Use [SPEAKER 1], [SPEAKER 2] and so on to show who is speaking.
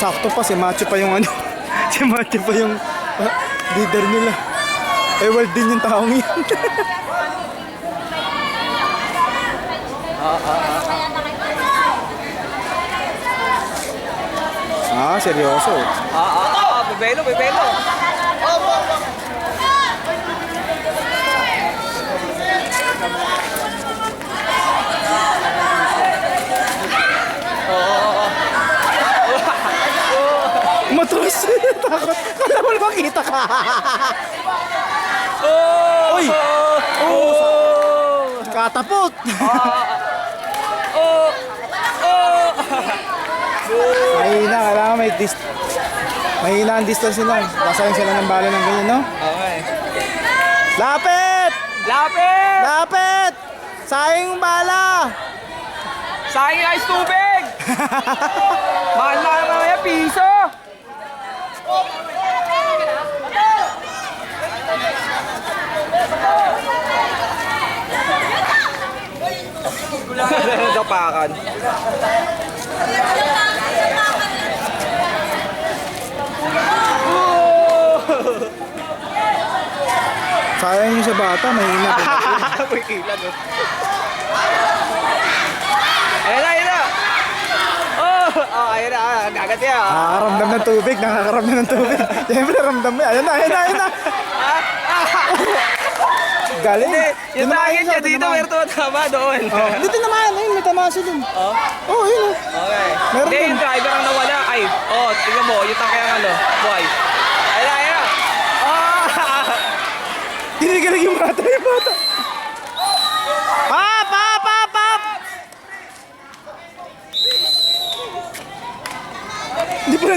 [SPEAKER 1] sakto pa, si Macho pa yung ano. Si Macho pa yung leader nila. Ewald din yung taong yun. Seryoso.
[SPEAKER 2] Bebelo, bebelo.
[SPEAKER 1] Matras. Takot. Kala mo makita ka. Uy! Katapot. Mahina, kailangan mahina ang distance nila. Kasayang sila ng bala ng ganyan, no?
[SPEAKER 2] Okay.
[SPEAKER 1] Lapit!
[SPEAKER 2] Lapit!
[SPEAKER 1] Lapit! Sayang yung bala!
[SPEAKER 2] Sayang yung ice tubig! Mahal na naman yung piso! Dapakan.
[SPEAKER 1] Sayang yung sa bata, mahina.
[SPEAKER 2] May ilan, oh. Ayan na, ayan na! Ayan na, gagat yan.
[SPEAKER 1] Nakakaramdam ng tubig, nakakaramdam ng tubig. Siyempre, ramdam mo. Ayan na, ayan na, ayan na. Galing.
[SPEAKER 2] Hindi, yung target niya dito, meron tama doon.
[SPEAKER 1] Dito naman, ayun, may tamasi dun. Ayun.
[SPEAKER 2] Okay.
[SPEAKER 1] Meron
[SPEAKER 2] Hindi,
[SPEAKER 1] dun.
[SPEAKER 2] yung driver ang nawala. Ay, tingnan mo, yung tangke ang ano, buhay. Ayan na, ayan na.
[SPEAKER 1] Tinigalig yung bata, yung bata. Pap, pap, pap, pap! Hindi pa na